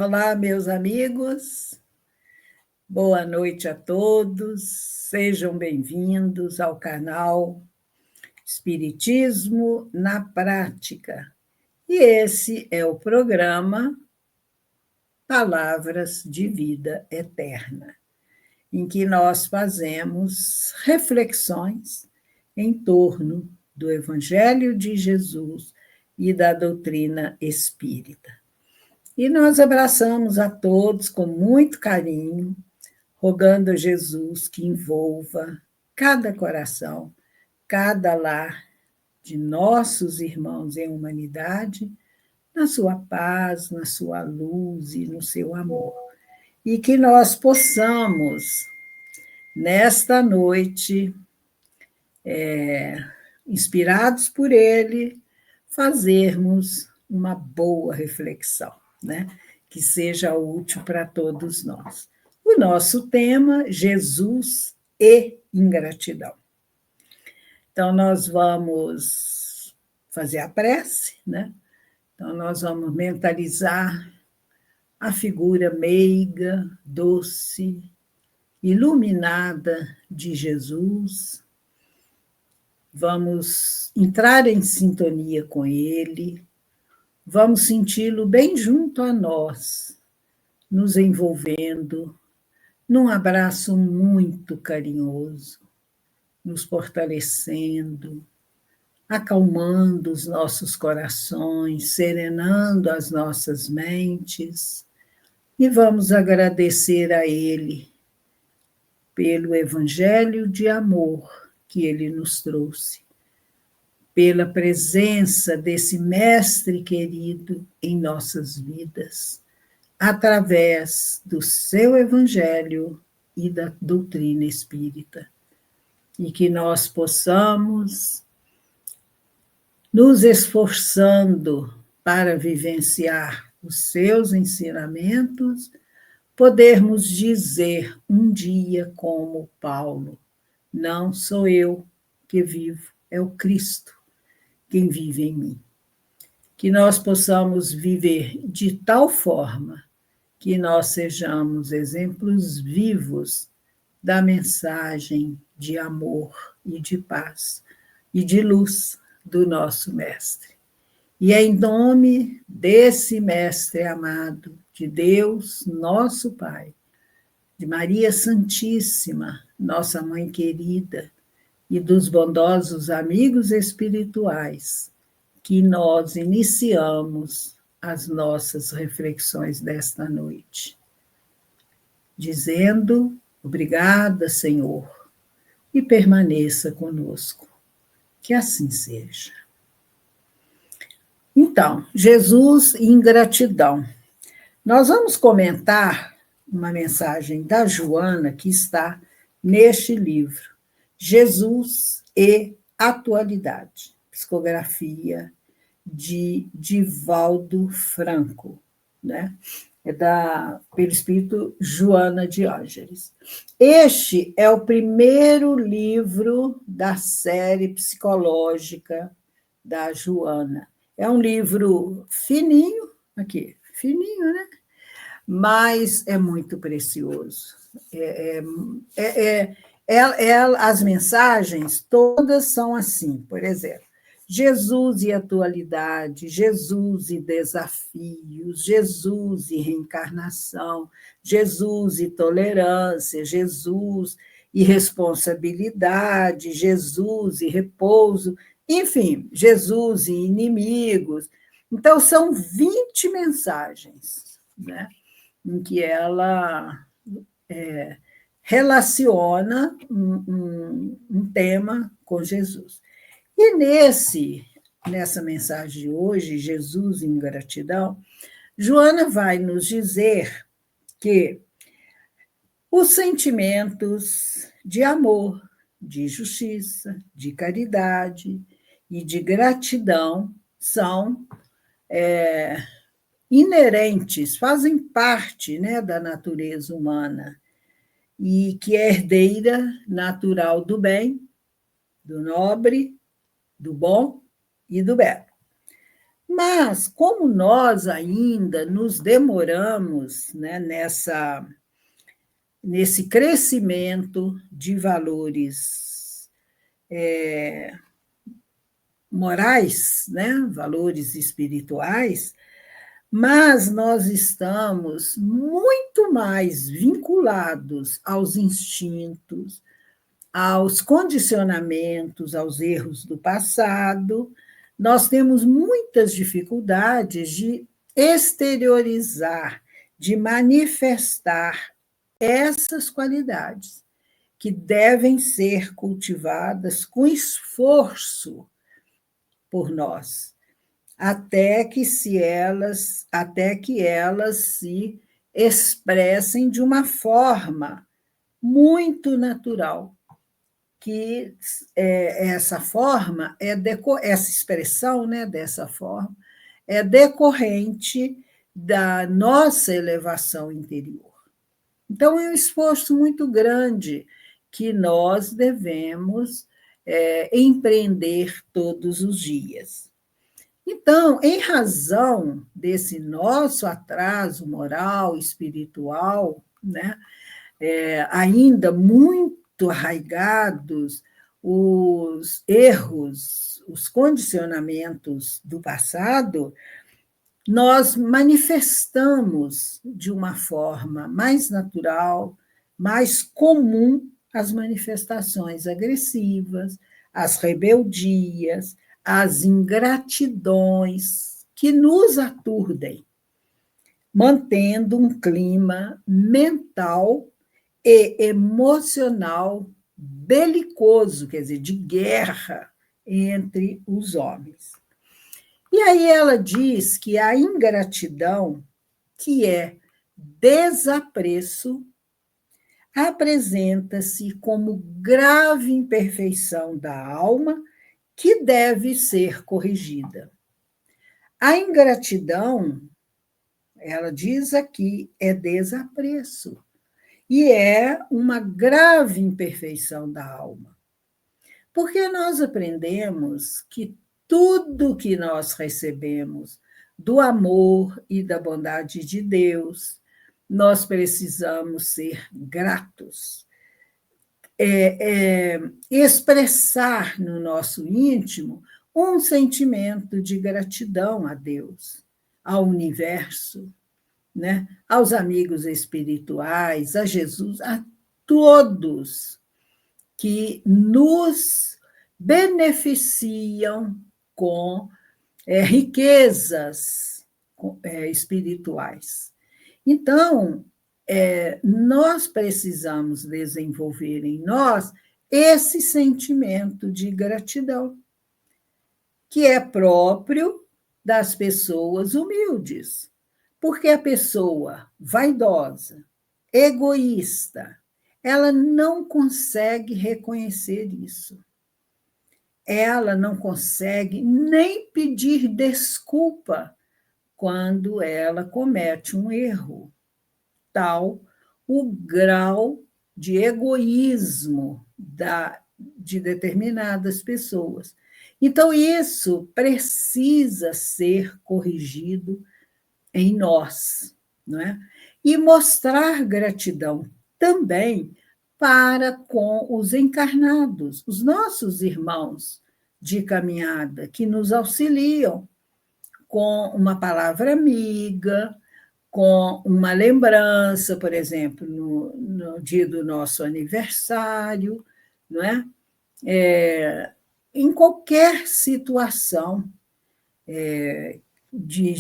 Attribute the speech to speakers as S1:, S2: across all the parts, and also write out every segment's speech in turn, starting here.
S1: Olá, meus amigos, boa noite a todos, sejam bem-vindos ao canal Espiritismo na Prática. E esse é o programa Palavras de Vida Eterna, em que nós fazemos reflexões em torno do Evangelho de Jesus e da doutrina espírita. E nós abraçamos a todos com muito carinho, rogando a Jesus que envolva cada coração, cada lar de nossos irmãos em humanidade, na sua paz, na sua luz e no seu amor. E que nós possamos, nesta noite, inspirados por Ele, fazermos uma boa reflexão, né? Que seja útil para todos nós. O nosso tema, Jesus e ingratidão. Então, nós vamos fazer a prece, né? Então, nós vamos mentalizar a figura meiga, doce, iluminada de Jesus. Vamos entrar em sintonia com Ele, vamos senti-lo bem junto a nós, nos envolvendo num abraço muito carinhoso, nos fortalecendo, acalmando os nossos corações, serenando as nossas mentes, e vamos agradecer a Ele pelo Evangelho de amor que Ele nos trouxe, pela presença desse Mestre querido em nossas vidas, através do seu Evangelho e da doutrina espírita. E que nós possamos, nos esforçando para vivenciar os seus ensinamentos, podermos dizer um dia como Paulo: não sou eu que vivo, é o Cristo quem vive em mim. Que nós possamos viver de tal forma que nós sejamos exemplos vivos da mensagem de amor e de paz e de luz do nosso Mestre. E é em nome desse Mestre amado, de Deus, nosso Pai, de Maria Santíssima, nossa Mãe querida, e dos bondosos amigos espirituais, que nós iniciamos as nossas reflexões desta noite, dizendo: obrigada, Senhor, e permaneça conosco. Que assim seja. Então, Jesus e ingratidão. Nós vamos comentar uma mensagem da Joana que está neste livro, Jesus e Atualidade, psicografia de Divaldo Franco, né? Pelo espírito Joana de Ângeles. Este é o primeiro livro da série psicológica da Joana. É um livro fininho, aqui, fininho, né? Mas é muito precioso. As mensagens todas são assim, por exemplo, Jesus e atualidade, Jesus e desafios, Jesus e reencarnação, Jesus e tolerância, Jesus e responsabilidade, Jesus e repouso, enfim, Jesus e inimigos. Então, são 20 mensagens, né, em que ela relaciona um tema com Jesus. E nessa mensagem de hoje, Jesus e ingratidão, Joana vai nos dizer que os sentimentos de amor, de justiça, de caridade e de gratidão são inerentes, fazem parte, né, da natureza humana, e que é herdeira natural do bem, do nobre, do bom e do belo. Mas, como nós ainda nos demoramos, né, nesse crescimento de valores morais, né, valores espirituais, mas nós estamos muito mais vinculados aos instintos, aos condicionamentos, aos erros do passado. Nós temos muitas dificuldades de exteriorizar, de manifestar essas qualidades que devem ser cultivadas com esforço por nós, até que elas se expressem de uma forma muito natural, que essa forma essa expressão, né, dessa forma é decorrente da nossa elevação interior. Então é um esforço muito grande que nós devemos empreender todos os dias. Então, em razão desse nosso atraso moral, espiritual, né, ainda muito arraigados, os erros, os condicionamentos do passado, nós manifestamos de uma forma mais natural, mais comum, as manifestações agressivas, as rebeldias, as ingratidões que nos aturdem, mantendo um clima mental e emocional belicoso, quer dizer, de guerra entre os homens. E aí ela diz que a ingratidão, que é desapreço, apresenta-se como grave imperfeição da alma que deve ser corrigida. A ingratidão, ela diz aqui, é desapreço e é uma grave imperfeição da alma. Porque nós aprendemos que tudo que nós recebemos do amor e da bondade de Deus, nós precisamos ser gratos. Expressar no nosso íntimo um sentimento de gratidão a Deus, ao universo, né? Aos amigos espirituais, a Jesus, a todos que nos beneficiam com riquezas espirituais. Então, nós precisamos desenvolver em nós esse sentimento de gratidão, que é próprio das pessoas humildes, porque a pessoa vaidosa, egoísta, ela não consegue reconhecer isso. Ela não consegue nem pedir desculpa quando ela comete um erro. Tal o grau de egoísmo de determinadas pessoas. Então, isso precisa ser corrigido em nós, não é? E mostrar gratidão também para com os encarnados, os nossos irmãos de caminhada, que nos auxiliam com uma palavra amiga, com uma lembrança, por exemplo, no dia do nosso aniversário, não é? Em qualquer situação de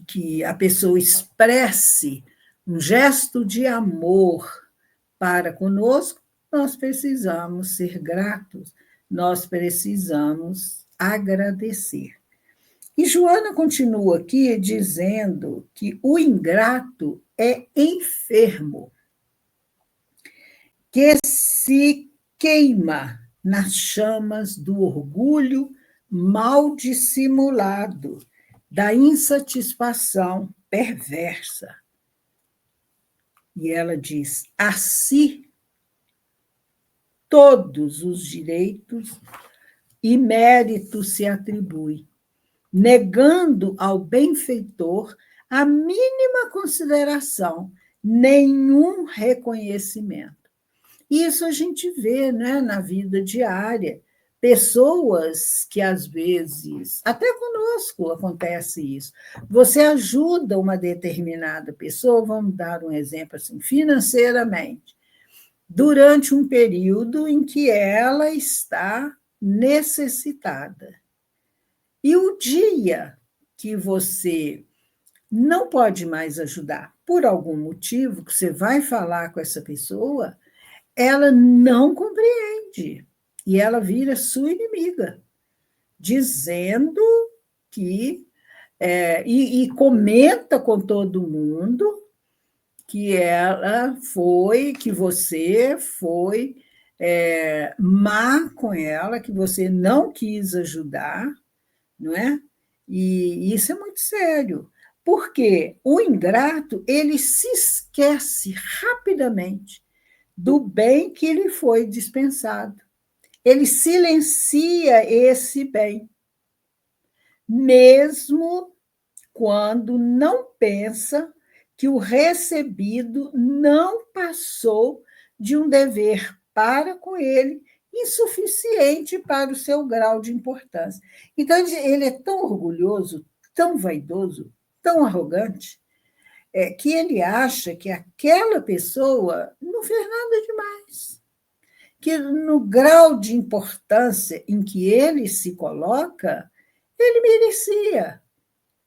S1: que a pessoa expresse um gesto de amor para conosco, nós precisamos ser gratos, nós precisamos agradecer. E Joana continua aqui dizendo que o ingrato é enfermo, que se queima nas chamas do orgulho mal dissimulado, da insatisfação perversa. E ela diz: a si todos os direitos e méritos se atribuem, negando ao benfeitor a mínima consideração, nenhum reconhecimento. Isso a gente vê, né, na vida diária. Pessoas que, às vezes, até conosco acontece isso. Você ajuda uma determinada pessoa, vamos dar um exemplo assim, financeiramente, durante um período em que ela está necessitada. E o dia que você não pode mais ajudar, por algum motivo, que você vai falar com essa pessoa, ela não compreende e ela vira sua inimiga, dizendo que e comenta com todo mundo que ela foi, que você foi má com ela, que você não quis ajudar, não é? E isso é muito sério, porque o ingrato ele se esquece rapidamente do bem que lhe foi dispensado. Ele silencia esse bem, mesmo quando não pensa que o recebido não passou de um dever para com ele, insuficiente para o seu grau de importância. Então, ele é tão orgulhoso, tão vaidoso, tão arrogante, que ele acha que aquela pessoa não fez nada demais, que no grau de importância em que ele se coloca, ele merecia.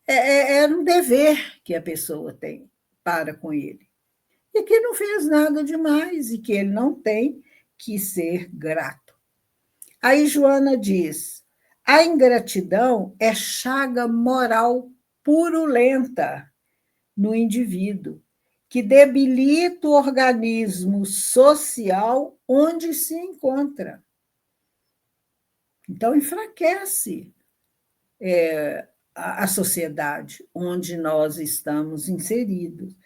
S1: Era um dever que a pessoa tem para com ele. E que não fez nada demais e que ele não tem que ser grato. Aí Joana diz: a ingratidão é chaga moral purulenta no indivíduo, que debilita o organismo social onde se encontra. Então, enfraquece a sociedade onde nós estamos inseridos.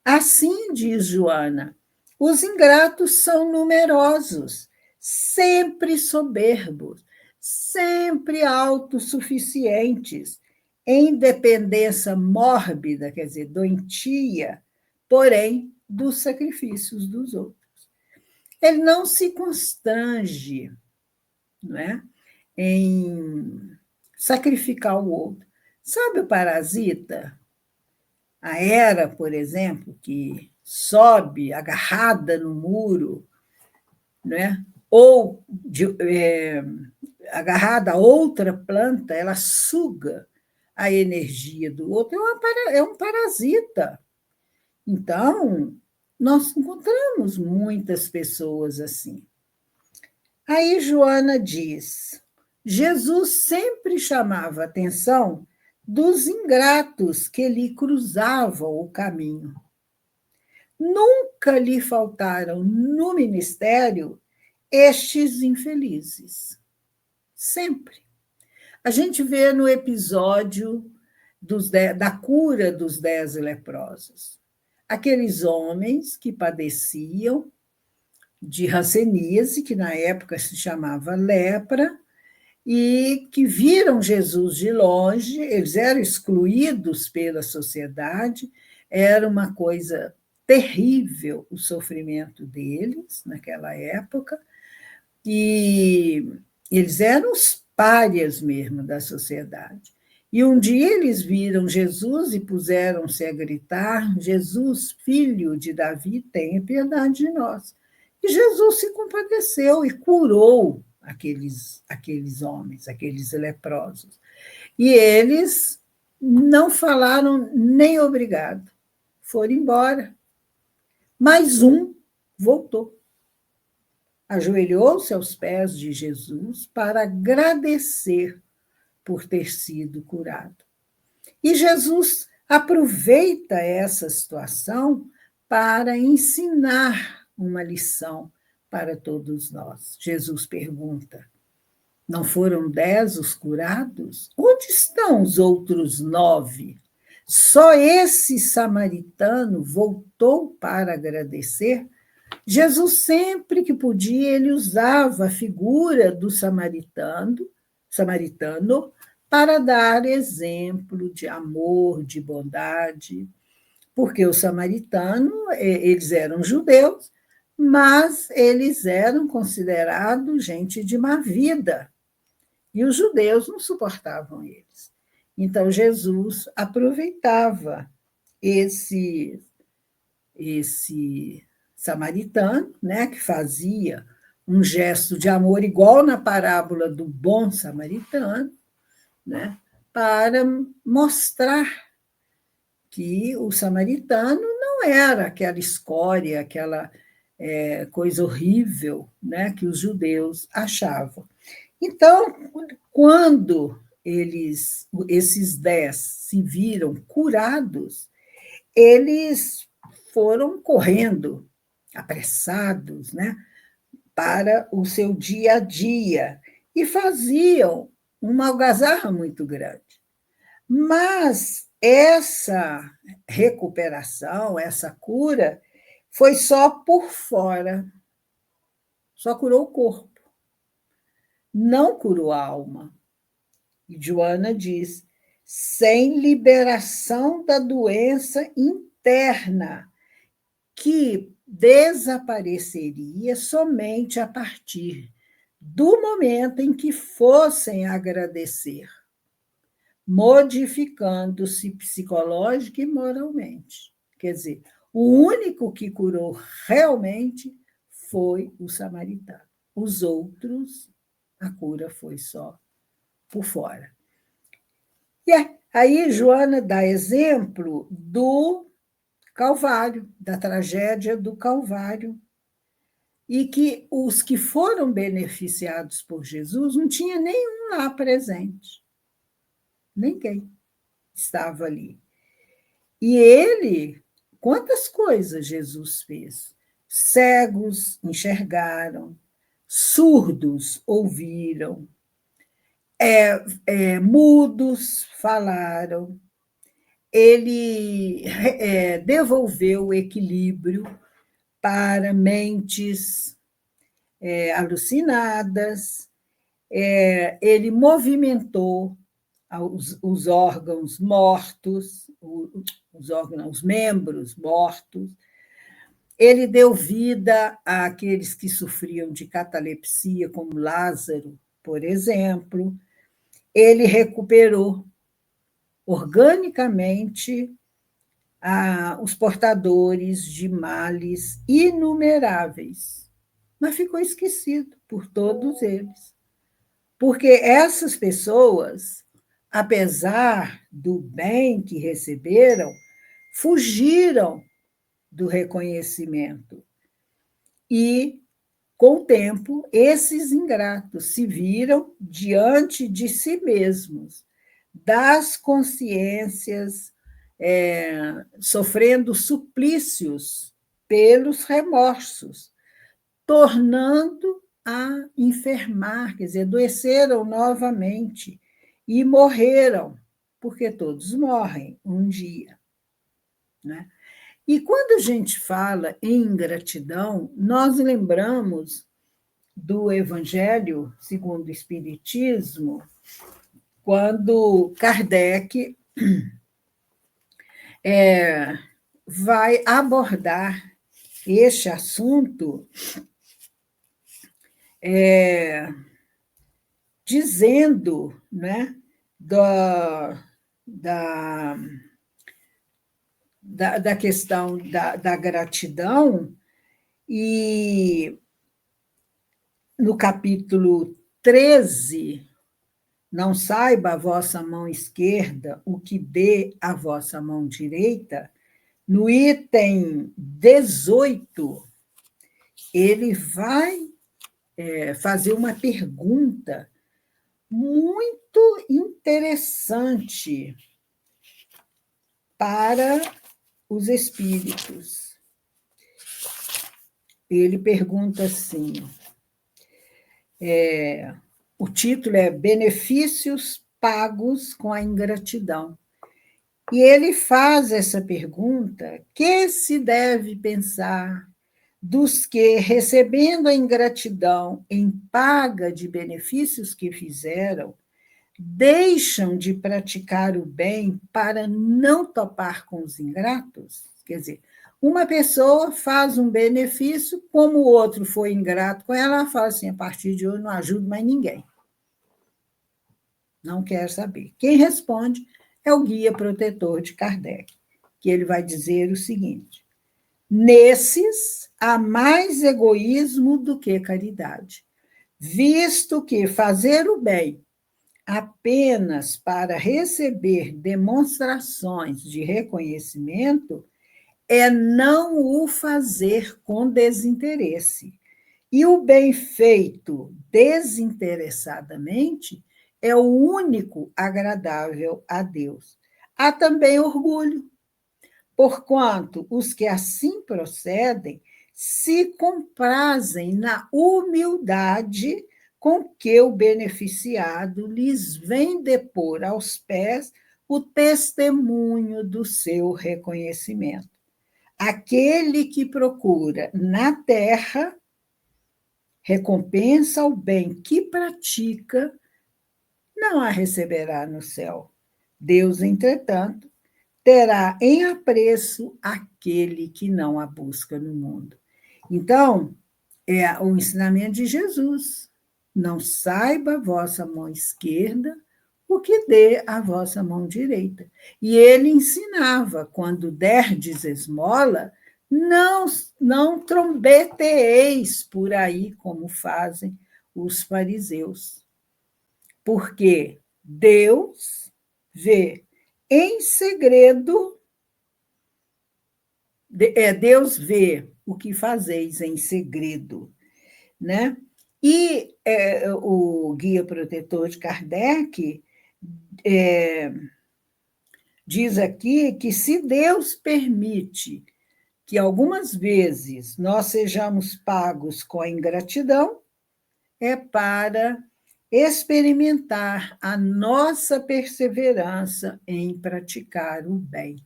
S1: Assim, diz Joana, os ingratos são numerosos, sempre soberbos, sempre autossuficientes, em dependência mórbida, quer dizer, doentia, porém, dos sacrifícios dos outros. Ele não se constrange, não é, em sacrificar o outro. Sabe o parasita? A Hera, por exemplo, que sobe agarrada no muro, né? Ou agarrada a outra planta, ela suga a energia do outro, é um parasita. Então, nós encontramos muitas pessoas assim. Aí Joana diz: Jesus sempre chamava a atenção dos ingratos que lhe cruzavam o caminho. Nunca lhe faltaram no ministério estes infelizes. Sempre. A gente vê no episódio da cura dos 10 leprosos. Aqueles homens que padeciam de hanseníase, que na época se chamava lepra, e que viram Jesus de longe, eles eram excluídos pela sociedade, era uma coisa terrível o sofrimento deles naquela época, e eles eram os párias mesmo da sociedade. E um dia eles viram Jesus e puseram-se a gritar: Jesus, filho de Davi, tenha piedade de nós. E Jesus se compadeceu e curou aqueles homens, aqueles leprosos. E eles não falaram nem obrigado, foram embora. Mas um voltou. Ajoelhou-se aos pés de Jesus para agradecer por ter sido curado. E Jesus aproveita essa situação para ensinar uma lição para todos nós. Jesus pergunta: não foram 10 os curados? Onde estão os outros 9? Só esse samaritano voltou para agradecer? Jesus, sempre que podia, ele usava a figura do samaritano para dar exemplo de amor, de bondade, porque os samaritanos, eles eram judeus, mas eles eram considerados gente de má vida, e os judeus não suportavam eles. Então, Jesus aproveitava esse samaritano, né, que fazia um gesto de amor igual na parábola do bom samaritano, né, para mostrar que o samaritano não era aquela escória, aquela coisa horrível, né, que os judeus achavam. Então, quando esses 10 se viram curados, eles foram correndo, apressados, né, para o seu dia a dia e faziam uma algazarra muito grande. Mas essa recuperação, essa cura, foi só por fora, só curou o corpo, não curou a alma. E Joana diz: sem liberação da doença interna, que desapareceria somente a partir do momento em que fossem agradecer, modificando-se psicológica e moralmente. Quer dizer, o único que curou realmente foi o samaritano. Os outros, a cura foi só por fora. E aí Joana dá exemplo do Calvário, da tragédia do Calvário, e que os que foram beneficiados por Jesus não tinha nenhum lá presente. Ninguém estava ali. E ele, quantas coisas Jesus fez? Cegos enxergaram, surdos ouviram, mudos falaram, ele devolveu o equilíbrio para mentes alucinadas, ele movimentou os órgãos mortos, os membros mortos, ele deu vida àqueles que sofriam de catalepsia, como Lázaro, por exemplo, ele recuperou organicamente os portadores de males inumeráveis, mas ficou esquecido por todos eles. Porque essas pessoas, apesar do bem que receberam, fugiram do reconhecimento. E, com o tempo, esses ingratos se viram diante de si mesmos, das consciências, sofrendo suplícios pelos remorsos, tornando a enfermar, quer dizer, adoeceram novamente e morreram, porque todos morrem um dia, né? E quando a gente fala em ingratidão, nós lembramos do Evangelho segundo o Espiritismo, quando Kardec vai abordar este assunto dizendo, né, da questão da gratidão, e no capítulo 13, não saiba a vossa mão esquerda o que dê a vossa mão direita, no item 18, ele vai fazer uma pergunta muito interessante para os espíritos. Ele pergunta assim, o título é Benefícios pagos com a ingratidão. E ele faz essa pergunta: que se deve pensar dos que, recebendo a ingratidão em paga de benefícios que fizeram, deixam de praticar o bem para não topar com os ingratos? Quer dizer, uma pessoa faz um benefício, como o outro foi ingrato com ela, ela fala assim: a partir de hoje não ajudo mais ninguém. Não quer saber. Quem responde é o guia protetor de Kardec, que ele vai dizer o seguinte: nesses há mais egoísmo do que caridade, visto que fazer o bem apenas para receber demonstrações de reconhecimento é não o fazer com desinteresse. E o bem feito desinteressadamente é o único agradável a Deus. Há também orgulho, porquanto os que assim procedem se comprazem na humildade com que o beneficiado lhes vem depor aos pés o testemunho do seu reconhecimento. Aquele que procura na terra recompensa ao bem que pratica, não a receberá no céu. Deus, entretanto, terá em apreço aquele que não a busca no mundo. Então, é o ensinamento de Jesus. Não saiba a vossa mão esquerda o que dê a vossa mão direita. E ele ensinava, quando derdes esmola, não trombeteeis por aí como fazem os fariseus, porque Deus vê em segredo, Deus vê o que fazeis em segredo, né? E o guia protetor de Kardec diz aqui que se Deus permite que algumas vezes nós sejamos pagos com a ingratidão, é para experimentar a nossa perseverança em praticar o bem.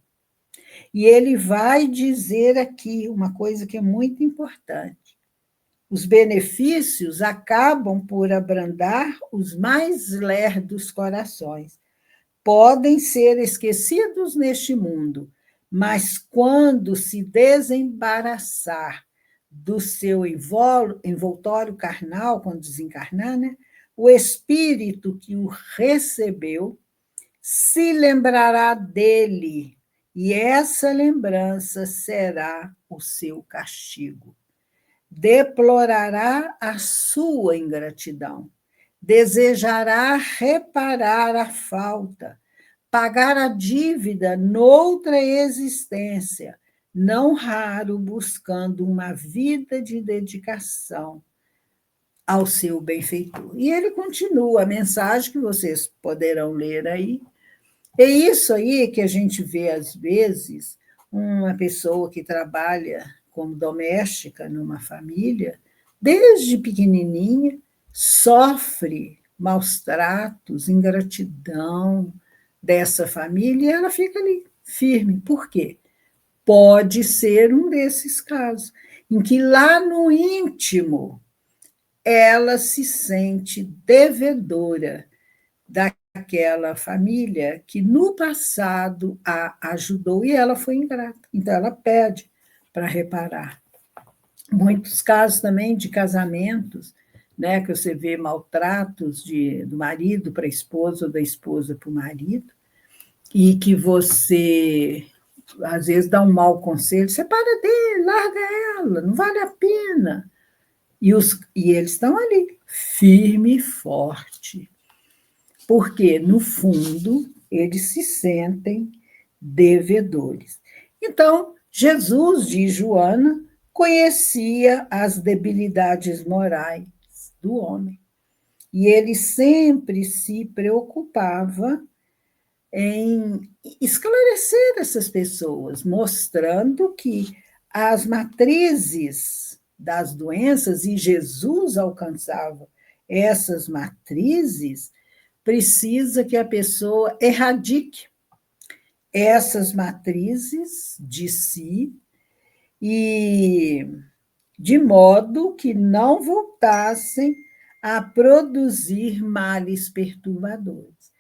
S1: E ele vai dizer aqui uma coisa que é muito importante: os benefícios acabam por abrandar os mais lerdos corações. Podem ser esquecidos neste mundo, mas quando se desembaraçar do seu envoltório carnal, quando desencarnar, né, o espírito que o recebeu se lembrará dele, e essa lembrança será o seu castigo. Deplorará a sua ingratidão, desejará reparar a falta, pagar a dívida noutra existência, não raro buscando uma vida de dedicação ao seu benfeitor. E ele continua a mensagem que vocês poderão ler aí. É isso aí que a gente vê, às vezes, uma pessoa que trabalha como doméstica numa família, desde pequenininha, sofre maus tratos, ingratidão dessa família e ela fica ali, firme. Por quê? Pode ser um desses casos, em que lá no íntimo ela se sente devedora daquela família que no passado a ajudou e ela foi ingrata. Então ela pede para reparar. Muitos casos também de casamentos, né, que você vê maltratos do marido para a esposa ou da esposa para o marido, e que você, às vezes, dá um mau conselho: separa dele, larga ela, não vale a pena. E eles estão ali, firme e forte, porque, no fundo, eles se sentem devedores. Então, Jesus, diz Joana, conhecia as debilidades morais do homem. E ele sempre se preocupava em esclarecer essas pessoas, mostrando que as matrizes das doenças, e Jesus alcançava essas matrizes, precisa que a pessoa erradique essas matrizes de si, e de modo que não voltassem a produzir males perturbadores.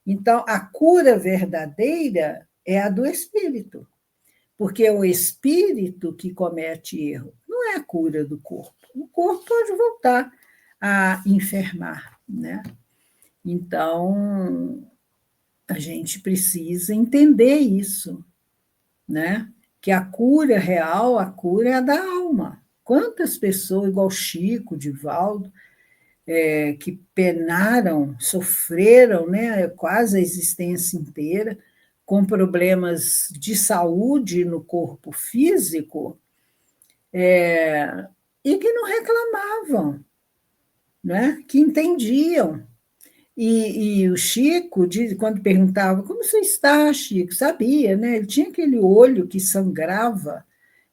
S1: Então, a cura verdadeira é a do espírito, porque é o espírito que comete erro, não é a cura do corpo. O corpo pode voltar a enfermar, né? Então, a gente precisa entender isso, né? Que a cura real, a cura é a da alma. Quantas pessoas, igual Chico, Divaldo, que penaram, sofreram, né, quase a existência inteira, com problemas de saúde no corpo físico, e que não reclamavam, né, que entendiam. E o Chico, quando perguntava, como você está, Chico? Sabia, né? Ele tinha aquele olho que sangrava,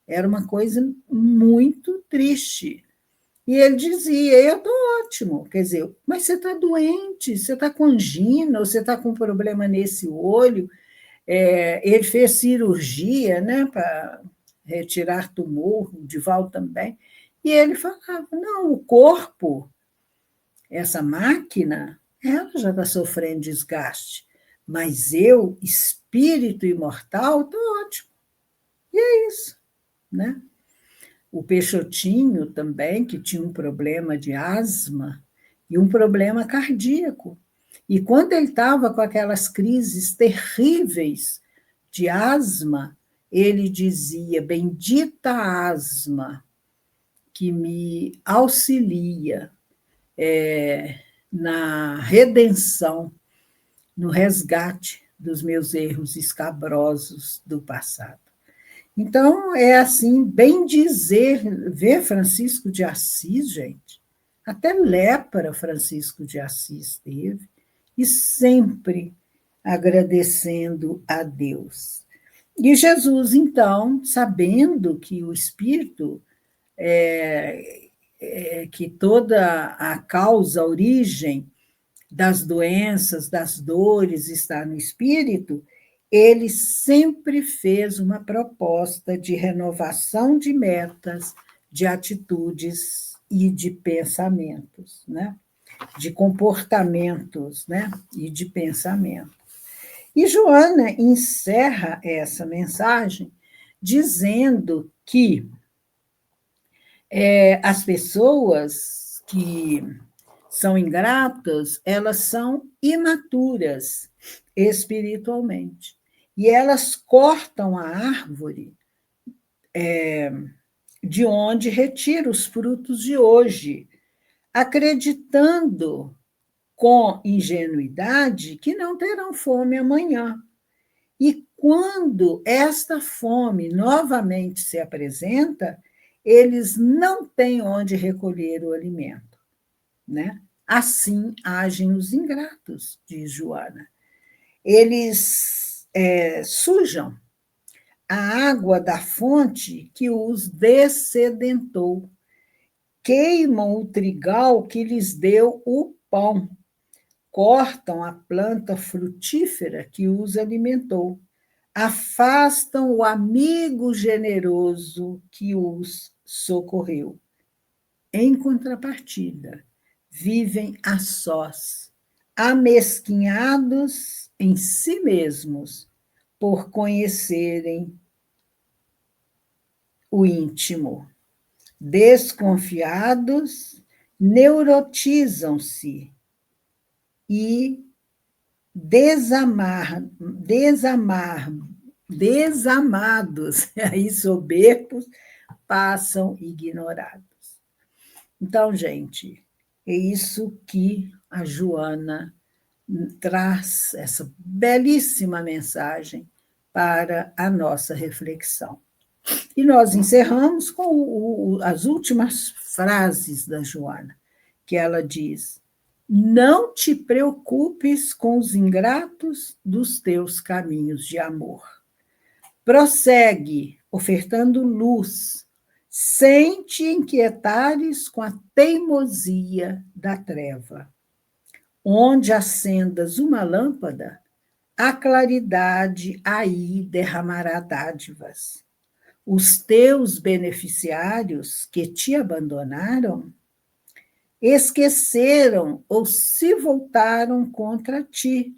S1: era uma coisa muito triste. E ele dizia, eu estou ótimo, quer dizer, mas você está doente, você está com angina, ou você está com problema nesse olho. Ele fez cirurgia, né, para retirar tumor, o Divaldo também, e ele falava, não, o corpo, essa máquina, ela já está sofrendo desgaste, mas eu, espírito imortal, estou ótimo. E é isso, né? O Peixotinho também, que tinha um problema de asma e um problema cardíaco. E quando ele estava com aquelas crises terríveis de asma, ele dizia: Bendita asma que me auxilia na redenção, no resgate dos meus erros escabrosos do passado. Então, é assim, bem dizer, ver Francisco de Assis, gente, até lepra Francisco de Assis teve, e sempre agradecendo a Deus. E Jesus, então, sabendo que o Espírito, que toda a causa, a origem das doenças, das dores está no Espírito, ele sempre fez uma proposta de renovação de metas, de atitudes e de pensamentos, né? De comportamentos, né? E de pensamento. E Joana encerra essa mensagem dizendo que as pessoas que são ingratas, elas são imaturas espiritualmente. E elas cortam a árvore de onde retira os frutos de hoje, acreditando com ingenuidade que não terão fome amanhã. E quando esta fome novamente se apresenta, eles não têm onde recolher o alimento, né? Assim agem os ingratos, diz Joana. Eles sujam a água da fonte que os dessedentou, queimam o trigal que lhes deu o pão, cortam a planta frutífera que os alimentou, afastam o amigo generoso que os socorreu. Em contrapartida, vivem a sós, amesquinhados em si mesmos, por conhecerem o íntimo. Desconfiados, neurotizam-se e desamados, aí soberbos, passam ignorados. Então, gente, é isso que a Joana traz, essa belíssima mensagem para a nossa reflexão. E nós encerramos com as últimas frases da Joana, que ela diz: Não te preocupes com os ingratos dos teus caminhos de amor. Prossegue, ofertando luz, sem te inquietares com a teimosia da treva. Onde acendas uma lâmpada, a claridade aí derramará dádivas. Os teus beneficiários que te abandonaram esqueceram ou se voltaram contra ti,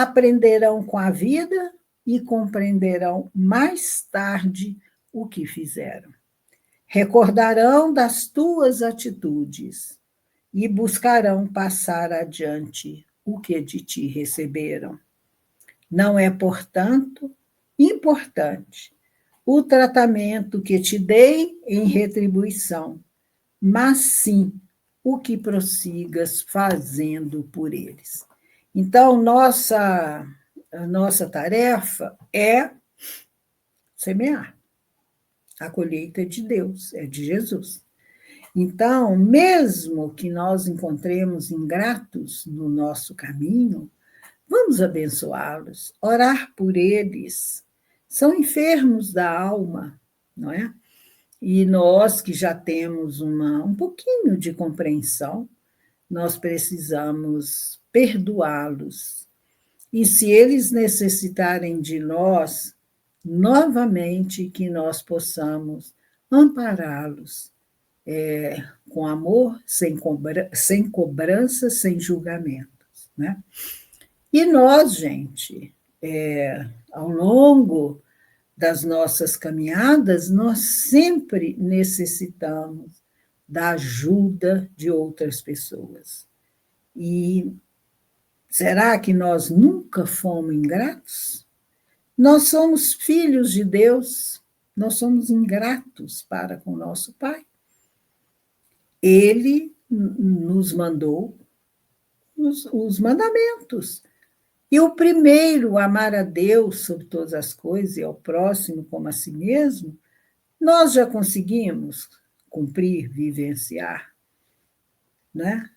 S1: aprenderão com a vida e compreenderão mais tarde o que fizeram. Recordarão das tuas atitudes e buscarão passar adiante o que de ti receberam. Não é, portanto, importante o tratamento que te dei em retribuição, mas sim o que prossigas fazendo por eles. Então, a nossa tarefa é semear. A colheita é de Deus, é de Jesus. Então, mesmo que nós encontremos ingratos no nosso caminho, vamos abençoá-los, orar por eles. São enfermos da alma, não é? E nós que já temos um pouquinho de compreensão, nós precisamos perdoá-los. E se eles necessitarem de nós, novamente que nós possamos ampará-los com amor, sem cobrança, sem julgamentos, né? E nós, gente, ao longo das nossas caminhadas, nós sempre necessitamos da ajuda de outras pessoas. E será que nós nunca fomos ingratos? Nós somos filhos de Deus, nós somos ingratos para com nosso Pai. Ele nos mandou os mandamentos. E o primeiro, amar a Deus sobre todas as coisas e ao próximo como a si mesmo, nós já conseguimos cumprir, vivenciar, né?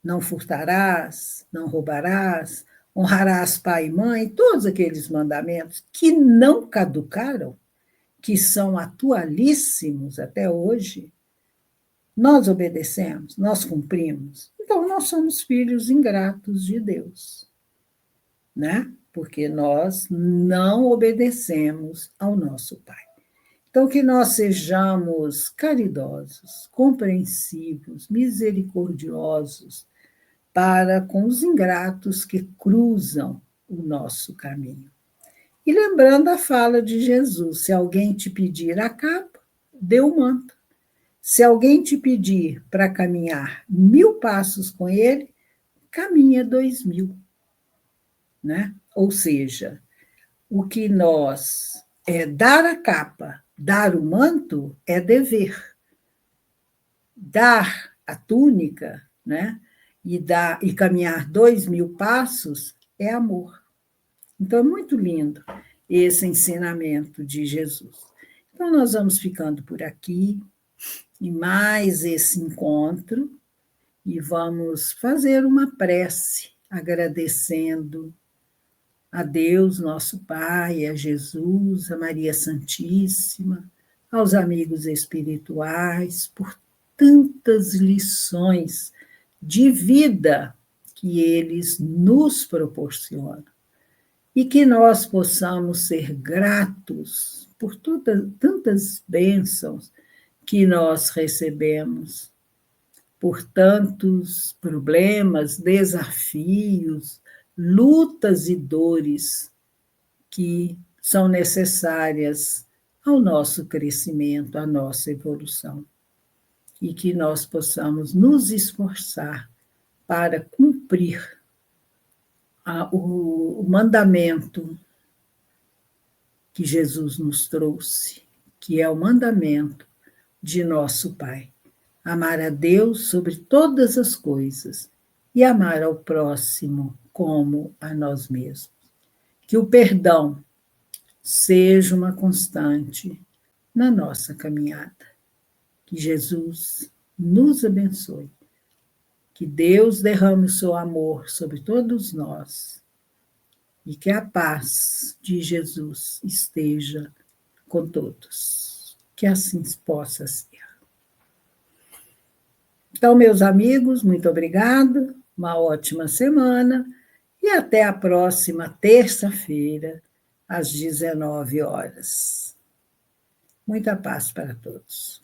S1: Não furtarás, não roubarás, honrarás pai e mãe, todos aqueles mandamentos que não caducaram, que são atualíssimos até hoje, nós obedecemos, nós cumprimos. Então, nós somos filhos ingratos de Deus, né? Porque nós não obedecemos ao nosso Pai. Então, que nós sejamos caridosos, compreensivos, misericordiosos para com os ingratos que cruzam o nosso caminho. E lembrando a fala de Jesus: se alguém te pedir a capa, dê o manto. Se alguém te pedir para caminhar 1000 passos com ele, caminha 2000. Né? Ou seja, o que nós dar a capa, dar o manto é dever. Dar a túnica, né? E caminhar 2000 passos é amor. Então, é muito lindo esse ensinamento de Jesus. Então, nós vamos ficando por aqui, em mais esse encontro, e vamos fazer uma prece, agradecendo a Deus, nosso Pai, a Jesus, a Maria Santíssima, aos amigos espirituais, por tantas lições de vida que eles nos proporcionam. E que nós possamos ser gratos por tantas bênçãos que nós recebemos, por tantos problemas, desafios, lutas e dores que são necessárias ao nosso crescimento, à nossa evolução. E que nós possamos nos esforçar para cumprir o mandamento que Jesus nos trouxe, que é o mandamento de nosso Pai. Amar a Deus sobre todas as coisas e amar ao próximo como a nós mesmos. Que o perdão seja uma constante na nossa caminhada. Que Jesus nos abençoe. Que Deus derrame o seu amor sobre todos nós e que a paz de Jesus esteja com todos. Que assim possa ser. Então, meus amigos, muito obrigada, uma ótima semana e até a próxima terça-feira, às 19 horas. Muita paz para todos.